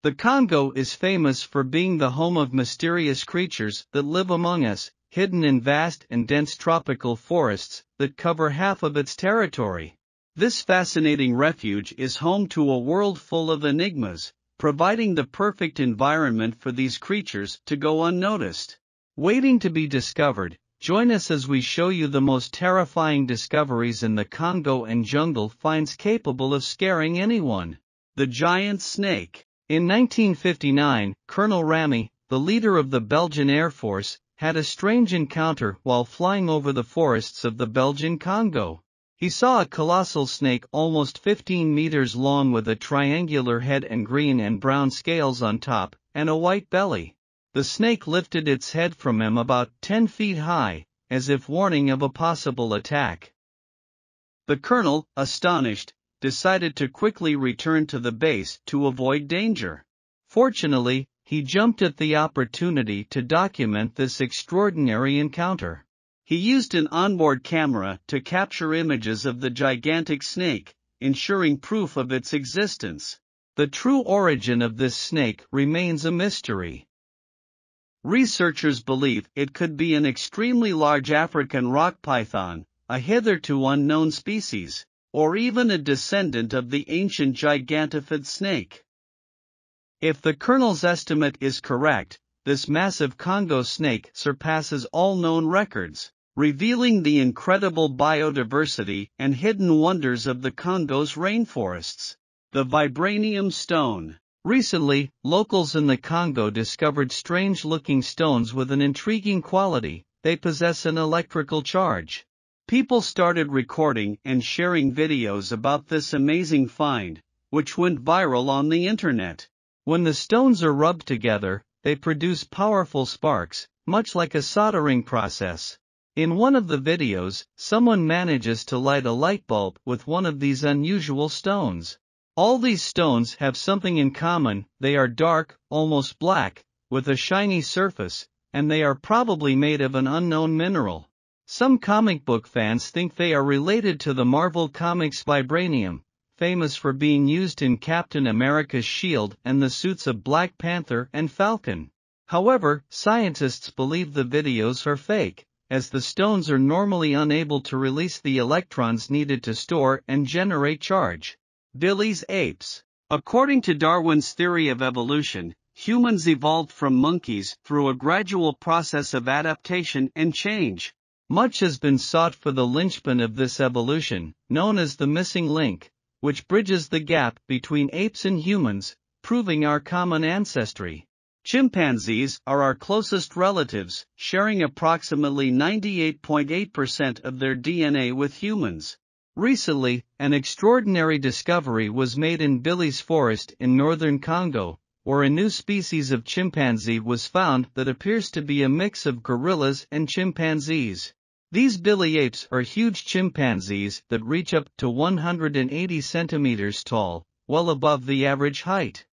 The Congo is famous for being the home of mysterious creatures that live among us, hidden in vast and dense tropical forests that cover half of its territory. This fascinating refuge is home to a world full of enigmas, providing the perfect environment for these creatures to go unnoticed. Waiting to be discovered, join us as we show you the most terrifying discoveries in the Congo and jungle finds capable of scaring anyone. The giant snake. In 1959, Colonel Ramy, the leader of the Belgian Air Force, had a strange encounter while flying over the forests of the Belgian Congo. He saw a colossal snake almost 15 meters long with a triangular head and green and brown scales on top, and a white belly. The snake lifted its head from him about 10 feet high, as if warning of a possible attack. The colonel, astonished, decided to quickly return to the base to avoid danger. Fortunately, he jumped at the opportunity to document this extraordinary encounter. He used an onboard camera to capture images of the gigantic snake, ensuring proof of its existence. The true origin of this snake remains a mystery. Researchers believe it could be an extremely large African rock python, a hitherto unknown species, or even a descendant of the ancient gigantopod snake. If the colonel's estimate is correct, this massive Congo snake surpasses all known records, revealing the incredible biodiversity and hidden wonders of the Congo's rainforests. The vibranium stone. Recently, locals in the Congo discovered strange-looking stones with an intriguing quality. They possess an electrical charge. People started recording and sharing videos about this amazing find, which went viral on the internet. When the stones are rubbed together, they produce powerful sparks, much like a soldering process. In one of the videos, someone manages to light a light bulb with one of these unusual stones. All these stones have something in common: they are dark, almost black, with a shiny surface, and they are probably made of an unknown mineral. Some comic book fans think they are related to the Marvel Comics vibranium, famous for being used in Captain America's shield and the suits of Black Panther and Falcon. However, scientists believe the videos are fake, as the stones are normally unable to release the electrons needed to store and generate charge. Billy's apes. According to Darwin's theory of evolution, humans evolved from monkeys through a gradual process of adaptation and change. Much has been sought for the linchpin of this evolution, known as the missing link, which bridges the gap between apes and humans, proving our common ancestry. Chimpanzees are our closest relatives, sharing approximately 98.8% of their DNA with humans. Recently, an extraordinary discovery was made in Billy's forest in northern Congo, where a new species of chimpanzee was found that appears to be a mix of gorillas and chimpanzees. These Billy apes are huge chimpanzees that reach up to 180 centimeters tall, well above the average height.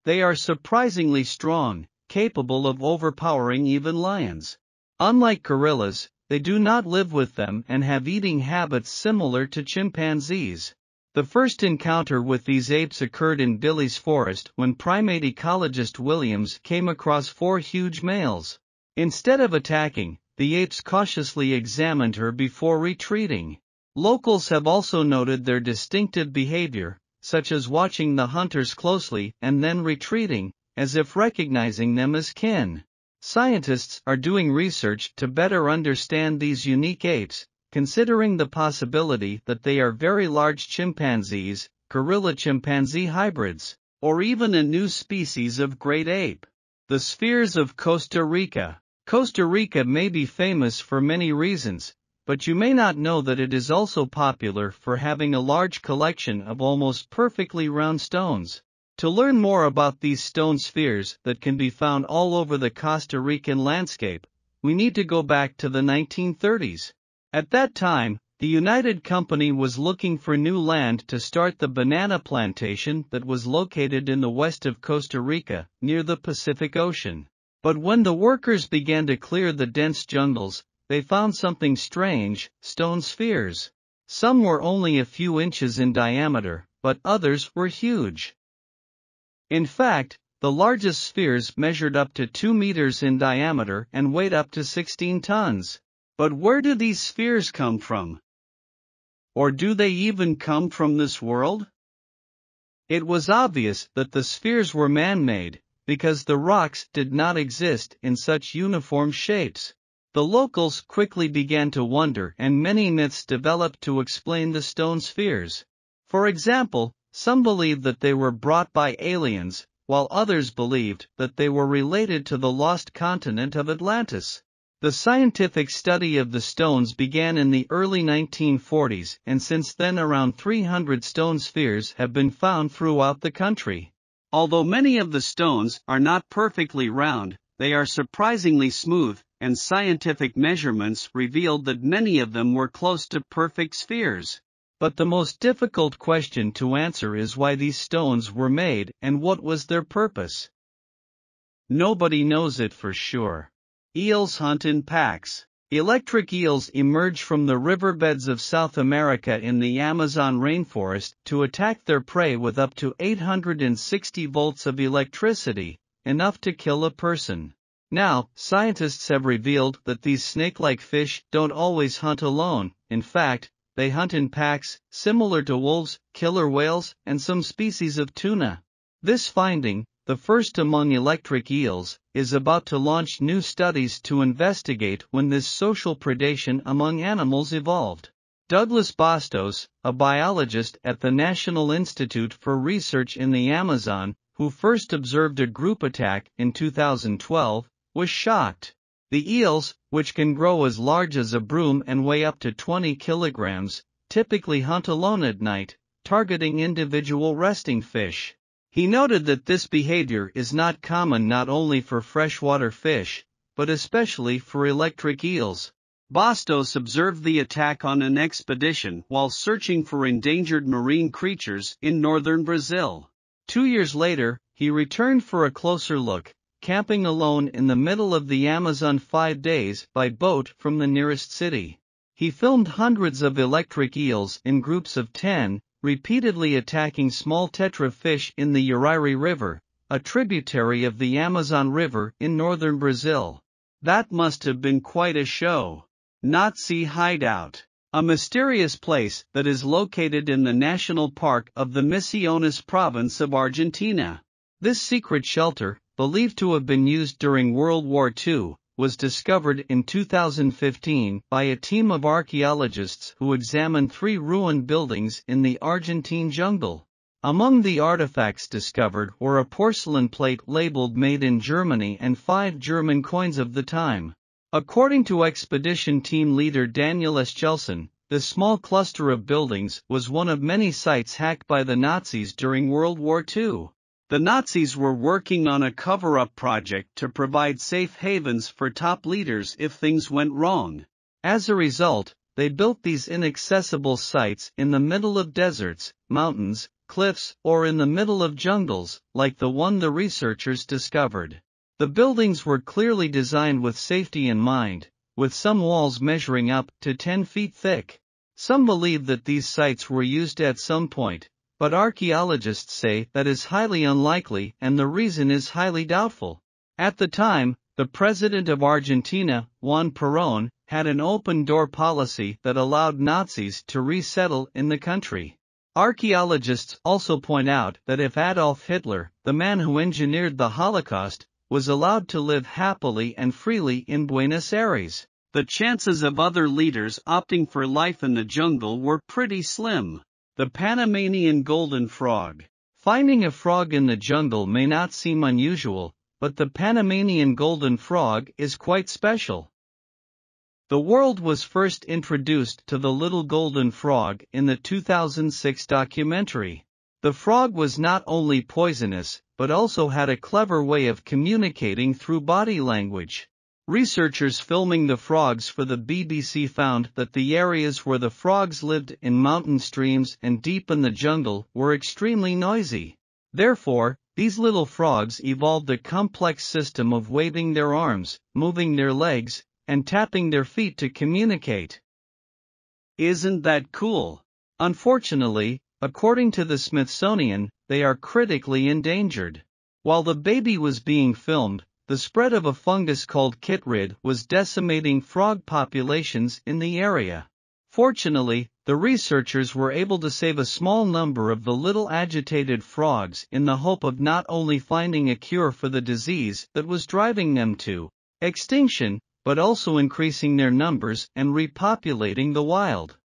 They are surprisingly strong, capable of overpowering even lions. Unlike gorillas, they do not live with them and have eating habits similar to chimpanzees. The first encounter with these apes occurred in Billy's forest when primate ecologist Williams came across 4 huge males. Instead of attacking, the apes cautiously examined her before retreating. Locals have also noted their distinctive behavior, such as watching the hunters closely and then retreating, as if recognizing them as kin. Scientists are doing research to better understand these unique apes, considering the possibility that they are very large chimpanzees, gorilla-chimpanzee hybrids, or even a new species of great ape. The spheres of Costa Rica. Costa Rica may be famous for many reasons, but you may not know that it is also popular for having a large collection of almost perfectly round stones. To learn more about these stone spheres that can be found all over the Costa Rican landscape, we need to go back to the 1930s. At that time, the United Company was looking for new land to start the banana plantation that was located in the west of Costa Rica, near the Pacific Ocean. But when the workers began to clear the dense jungles, they found something strange: stone spheres. Some were only a few inches in diameter, but others were huge. In fact, the largest spheres measured up to 2 meters in diameter and weighed up to 16 tons. But where do these spheres come from? Or do they even come from this world? It was obvious that the spheres were man-made, because the rocks did not exist in such uniform shapes. The locals quickly began to wonder, and many myths developed to explain the stone spheres. For example, some believed that they were brought by aliens, while others believed that they were related to the lost continent of Atlantis. The scientific study of the stones began in the early 1940s, and since then around 300 stone spheres have been found throughout the country. Although many of the stones are not perfectly round, they are surprisingly smooth, and scientific measurements revealed that many of them were close to perfect spheres. But the most difficult question to answer is why these stones were made and what was their purpose. Nobody knows it for sure. Eels hunt in packs. Electric eels emerge from the riverbeds of South America in the Amazon rainforest to attack their prey with up to 860 volts of electricity, enough to kill a person. Now, scientists have revealed that these snake-like fish don't always hunt alone. In fact, they hunt in packs, similar to wolves, killer whales, and some species of tuna. This finding, the first among electric eels, is about to launch new studies to investigate when this social predation among animals evolved. Douglas Bastos, a biologist at the National Institute for Research in the Amazon, who first observed a group attack in 2012, was shocked. The eels, which can grow as large as a broom and weigh up to 20 kilograms, typically hunt alone at night, targeting individual resting fish. He noted that this behavior is not common not only for freshwater fish, but especially for electric eels. Bastos observed the attack on an expedition while searching for endangered marine creatures in northern Brazil. 2 years later, he returned for a closer look, camping alone in the middle of the Amazon 5 days by boat from the nearest city. He filmed hundreds of electric eels in groups of 10, repeatedly attacking small tetra fish in the Uriri River, a tributary of the Amazon River in northern Brazil. That must have been quite a show. Nazi Hideout. A mysterious place that is located in the National Park of the Misiones province of Argentina. This secret shelter, believed to have been used during World War II, was discovered in 2015 by a team of archaeologists who examined 3 ruined buildings in the Argentine jungle. Among the artifacts discovered were a porcelain plate labeled "Made in Germany" and 5 German coins of the time. According to expedition team leader Daniel Eschelson, the small cluster of buildings was one of many sites hacked by the Nazis during World War II. The Nazis were working on a cover-up project to provide safe havens for top leaders if things went wrong. As a result, they built these inaccessible sites in the middle of deserts, mountains, cliffs, or in the middle of jungles, like the one the researchers discovered. The buildings were clearly designed with safety in mind, with some walls measuring up to 10 feet thick. Some believe that these sites were used at some point, but archaeologists say that is highly unlikely, and the reason is highly doubtful. At the time, the president of Argentina, Juan Perón, had an open-door policy that allowed Nazis to resettle in the country. Archaeologists also point out that if Adolf Hitler, the man who engineered the Holocaust, was allowed to live happily and freely in Buenos Aires, the chances of other leaders opting for life in the jungle were pretty slim. The Panamanian golden frog. Finding a frog in the jungle may not seem unusual, but the Panamanian golden frog is quite special. The world was first introduced to the little golden frog in the 2006 documentary. The frog was not only poisonous, but also had a clever way of communicating through body language. Researchers filming the frogs for the BBC found that the areas where the frogs lived in mountain streams and deep in the jungle were extremely noisy. Therefore, these little frogs evolved a complex system of waving their arms, moving their legs, and tapping their feet to communicate. Isn't that cool? Unfortunately, According to the Smithsonian, they are critically endangered. While the baby was being filmed, the spread of a fungus called chytrid was decimating frog populations in the area. Fortunately, the researchers were able to save a small number of the little agitated frogs in the hope of not only finding a cure for the disease that was driving them to extinction, but also increasing their numbers and repopulating the wild.